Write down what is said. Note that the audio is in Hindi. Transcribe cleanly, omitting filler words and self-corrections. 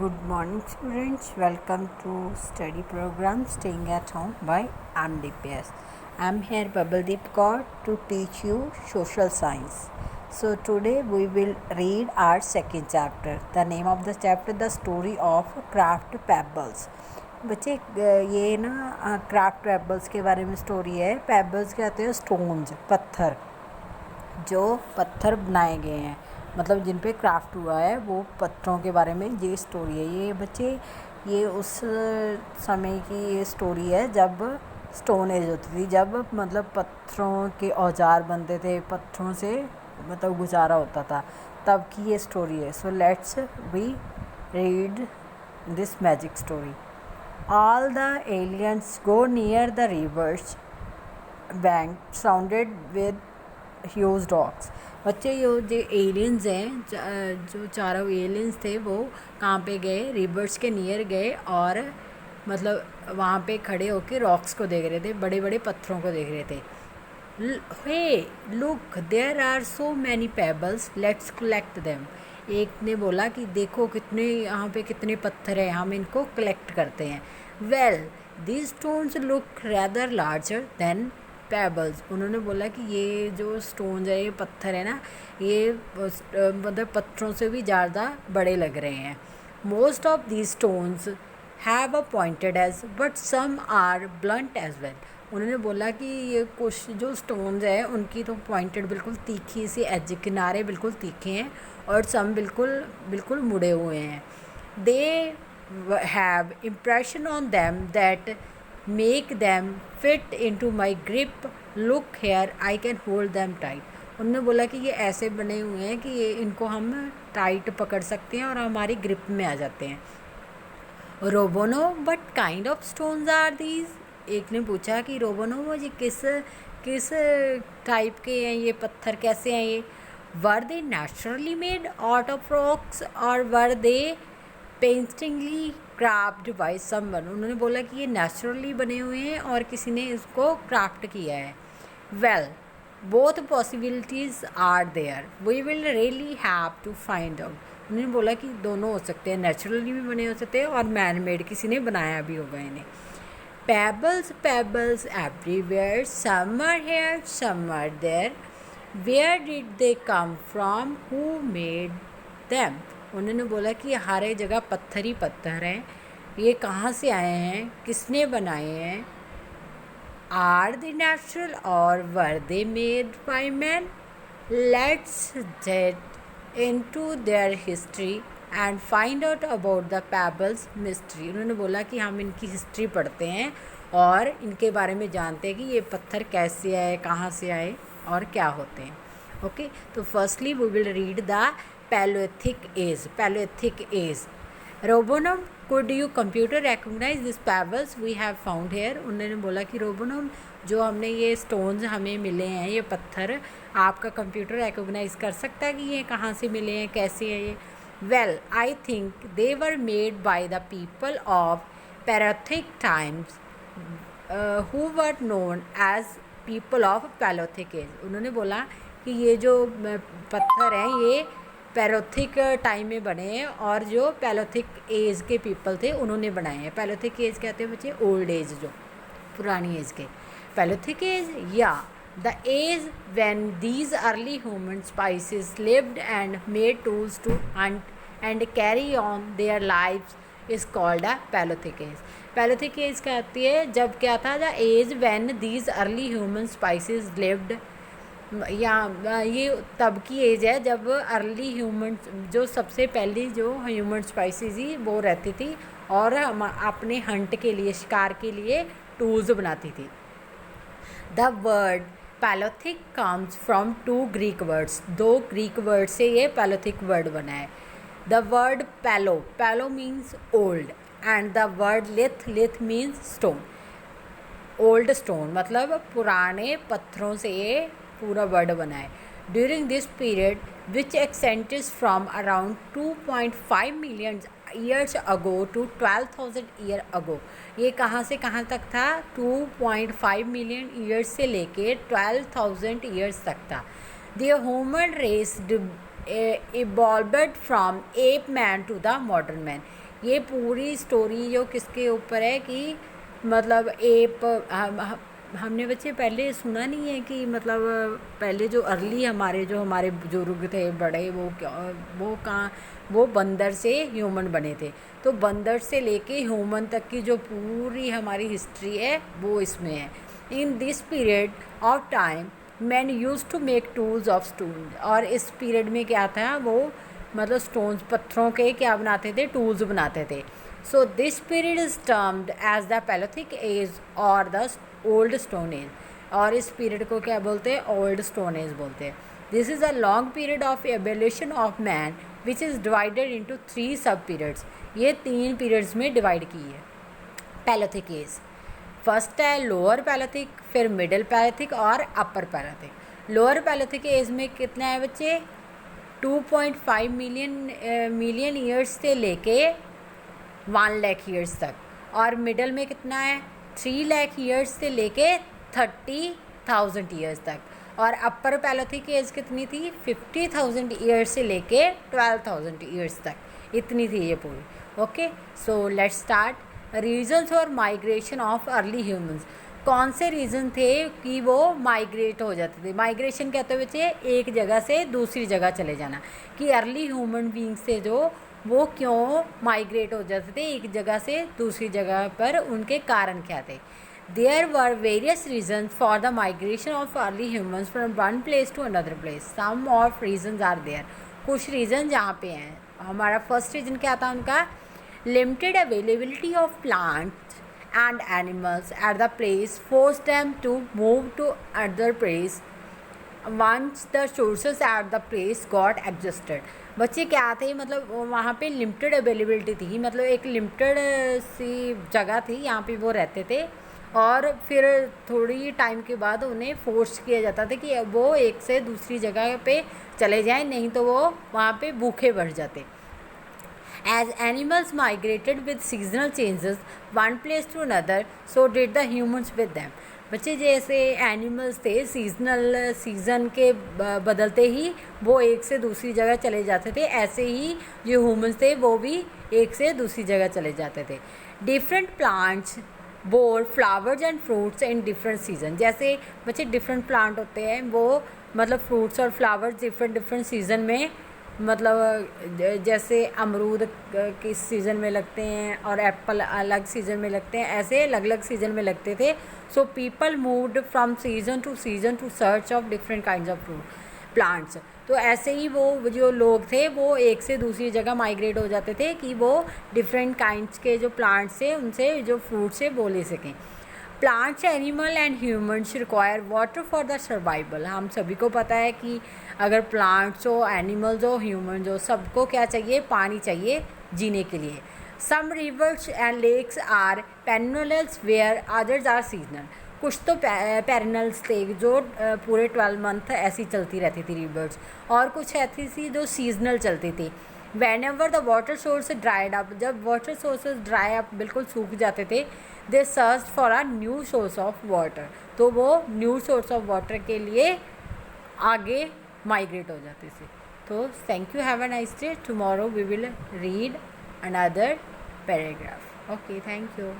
Good morning, students. Welcome to study program Staying at Home by MDPS. I'm here Babeldeep Kaur to teach you social science. So today we will read our second chapter. The name of the chapter, The Story of Craft Pebbles. बच्चे ये ना क्राफ्ट पेबल्स के बारे में स्टोरी है. पेबल्स कहते हैं स्टोन्स, पत्थर, जो पत्थर बनाए गए हैं, मतलब जिन पे क्राफ्ट हुआ है, वो पत्थरों के बारे में ये स्टोरी है. ये बच्चे ये उस समय की ये स्टोरी है जब स्टोन एज होती थी, जब मतलब पत्थरों के औजार बनते थे, पत्थरों से मतलब गुजारा होता था, तब की ये स्टोरी है. So let's we read this magic story. All the aliens go near the river's bank surrounded with huge dogs. बच्चे ये जो एलियंस हैं, जो चारों एलियंस थे, वो कहाँ पे गए? रिवर्स के नियर गए और मतलब वहाँ पे खड़े होके रॉक्स को देख रहे थे, बड़े बड़े पत्थरों को देख रहे थे. Hey look, there are so many pebbles, let's collect them. एक ने बोला कि देखो कितने यहाँ पे कितने पत्थर हैं, हम इनको कलेक्ट करते हैं. Well these stones look rather larger than pebbles. उन्होंने बोला कि ये जो स्टोन्स है, ये पत्थर है ना, ये मतलब पत्थरों से भी ज़्यादा बड़े लग रहे हैं. Most of these stones have a pointed edge but some are blunt edge well. उन्होंने बोला कि ये कुछ जो स्टोन्स है उनकी तो पॉइंटेड बिल्कुल तीखी सी एज, किनारे बिल्कुल तीखे हैं, और सम बिल्कुल मुड़े हुए हैं. They have impression on them that make them fit into my grip. Look here, I can hold them tight. उन्होंने बोला कि ये ऐसे बने हुए हैं कि ये इनको हम टाइट पकड़ सकते हैं और हमारी ग्रिप में आ जाते हैं. रोबोनो, but kind of stones are these. एक ने पूछा कि रोबोनो, ये किस टाइप के हैं, ये पत्थर कैसे हैं ये? Were they naturally made out of rocks और were they paintingly craft by someone. उन्होंने बोला कि ये नेचुरली बने हुए हैं और किसी ने इसको क्राफ्ट किया है. Well both possibilities are there, we will really have to find out. उन्होंने बोला कि दोनों हो सकते हैं, नेचुरली भी बने हो सकते हैं और मैन मेड, किसी ने बनाया भी होगा इन्हें. Pebbles, pebbles everywhere, some are here, some are there. Where did they come from? Who made them? उन्होंने बोला कि हर एक जगह पत्थर ही पत्थर हैं, ये कहाँ से आए हैं, किसने बनाए हैं? Are they natural or were they made by man? Let's get into their history and find out about the pebbles mystery. उन्होंने बोला कि हम इनकी हिस्ट्री पढ़ते हैं और इनके बारे में जानते हैं कि ये पत्थर कैसे आए, कहाँ से आए और क्या होते हैं. ओके, तो firstly we will read the Paleolithic age. Paleolithic age. रोबोनम, could you computer recognise this pebbles we have found here. उन्होंने बोला कि रोबोनम, जो हमने ये स्टोन्स हमें मिले हैं, ये पत्थर, आपका कंप्यूटर रिकॉग्नाइज कर सकता है कि ये कहाँ से मिले हैं, कैसे हैं ये? Well, I think they were made by the people of Paleolithic times, who were known as people of Paleolithic age. उन्होंने बोला कि ये जो पत्थर हैं ये पैलोथिक टाइम में बने हैं और जो पैलोथिक एज के पीपल थे उन्होंने बनाए हैं. पैलोथिक एज कहते हैं बच्चे ओल्ड एज, जो पुरानी एज के. पैलोथिक एज, या the age when these early human species lived and made tools to hunt and carry on their lives is called a Paleolithic age. Paleolithic age कहती है जब क्या था, the age when these early human species lived, या ये तब की एज है जब अर्ली ह्यूमन, जो सबसे पहली जो ह्यूमन स्पाइसीज ही वो रहती थी और अपने हंट के लिए, शिकार के लिए टूल्स बनाती थी. The word Paleolithic comes from two Greek words. दो ग्रीक वर्ड से ये पैलोथिक वर्ड बना है. The word paleo, paleo means old, and the word lith, lith means stone. Old stone मतलब पुराने पत्थरों से ये पूरा वर्ड बना है. During this period which extends from around 2.5 million years ago to 12,000 year ago. ये कहाँ से कहाँ तक था? 2.5 मिलियन ईयर्स से लेके 12,000 ईयर्स तक था. The human race evolved from ape man to the modern man. ये पूरी स्टोरी जो किसके ऊपर है कि मतलब एप हमने बच्चे पहले सुना नहीं है कि मतलब पहले जो अर्ली हमारे बुजुर्ग थे बड़े, वो कहाँ, वो बंदर से ह्यूमन बने थे। तो बंदर से लेके ह्यूमन तक की जो पूरी हमारी हिस्ट्री है वो इसमें है। In this period of time man use to make tools of stone. और इस पीरियड में क्या था, वो मतलब स्टोन्स, पत्थरों के क्या बनाते थे, टूल्स बनाते थे। So this period is termed as the Paleolithic age और द ओल्ड स्टोन एज। और इस पीरियड को क्या बोलते हैं, ओल्ड स्टोन एज बोलते हैं। This is a long period of evolution of man which is divided into 3 सब पीरियड्स। ये 3 पीरियड्स में डिवाइड की है पैलोथिक एज। फर्स्ट है लोअर पैलोथिक, फिर मिडिल पैलोथिक और अपर पैलोथिक। लोअर पैलोथिक एज में कितना है बच्चे, 2.5 मिलियन ईयर्स से लेके 1 लाख ईयर्स तक। और मिडल में कितना है, 3 लाख ईयर्स से लेके 30,000 ईयर्स तक। और अपर पैलोथिक एज कितनी थी, 50,000 ईयर्स से लेके 12,000 ईयर्स तक, इतनी थी ये पूरी। Okay, so let's start. Reasons और माइग्रेशन ऑफ अर्ली ह्यूमंस। कौन से रीज़न थे कि वो माइग्रेट हो जाते थे। माइग्रेशन कहते हुए बच्चे एक जगह से दूसरी जगह चले जाना, कि अर्ली ह्यूमन बींग से जो वो क्यों माइग्रेट हो जाते थे एक जगह से दूसरी जगह पर, उनके कारण क्या थे। There were various reason for the migration of early humans from one place to another place. Some of reasons are there. कुछ रीज़न यहाँ पे हैं। हमारा फर्स्ट रीज़न क्या था उनका, limited availability of plants and animals at the place forced them to move to other place once the sources at the place got exhausted। बच्चे क्या थे, मतलब वहाँ पे लिमिटेड अवेलेबिलिटी थी, मतलब एक लिमिटेड सी जगह थी, यहाँ पे वो रहते थे। और फिर थोड़ी टाइम के बाद उन्हें फोर्स किया जाता था कि वो एक से दूसरी जगह पे चले जाएं, नहीं तो वो वहाँ पे भूखे बढ़ जाते। As animals migrated with seasonal changes one place to another, so did the humans with them। बच्चे जैसे एनिमल्स थे सीज़न के बदलते ही वो एक से दूसरी जगह चले जाते थे, ऐसे ही जो ह्यूमंस थे वो भी एक से दूसरी जगह चले जाते थे। Different plants bore flowers and fruits in different season. जैसे बच्चे डिफरेंट प्लांट होते हैं, वो मतलब फ्रूट्स और फ्लावर्स डिफरेंट सीज़न में, मतलब जैसे अमरूद किस सीज़न में लगते हैं और एप्पल अलग सीज़न में लगते हैं, ऐसे अलग अलग सीज़न में लगते थे। So people moved from season two search of different kinds of fruit plants. तो ऐसे ही वो जो लोग थे वो एक से दूसरी जगह माइग्रेट हो जाते थे कि वो डिफरेंट काइंड्स के जो प्लांट्स से उनसे जो फ्रूट्स है वो ले सकें। Plants, animal and humans require water for the survival. हम सभी को पता है कि अगर प्लांट्स हो, एनिमल्स हो, ह्यूमन्स हो, सबको क्या चाहिए, पानी चाहिए जीने के लिए। Some rivers and lakes are perennials where others are seasonal. कुछ तो पेरिनल्स थे जो पूरे 12 मंथ ऐसी चलती रहती थी रिवर्स, और कुछ ऐसी थी जो सीजनल चलती थी। Whenever the water source dried up, जब वाटर सोर्सेज ड्राई अप बिल्कुल सूख जाते थे, they search for a new source of water. तो वो न्यू सोर्स ऑफ वाटर के लिए आगे माइग्रेट हो जाते थे। तो thank you, have a nice day. Tomorrow we will read another paragraph. Okay, thank you.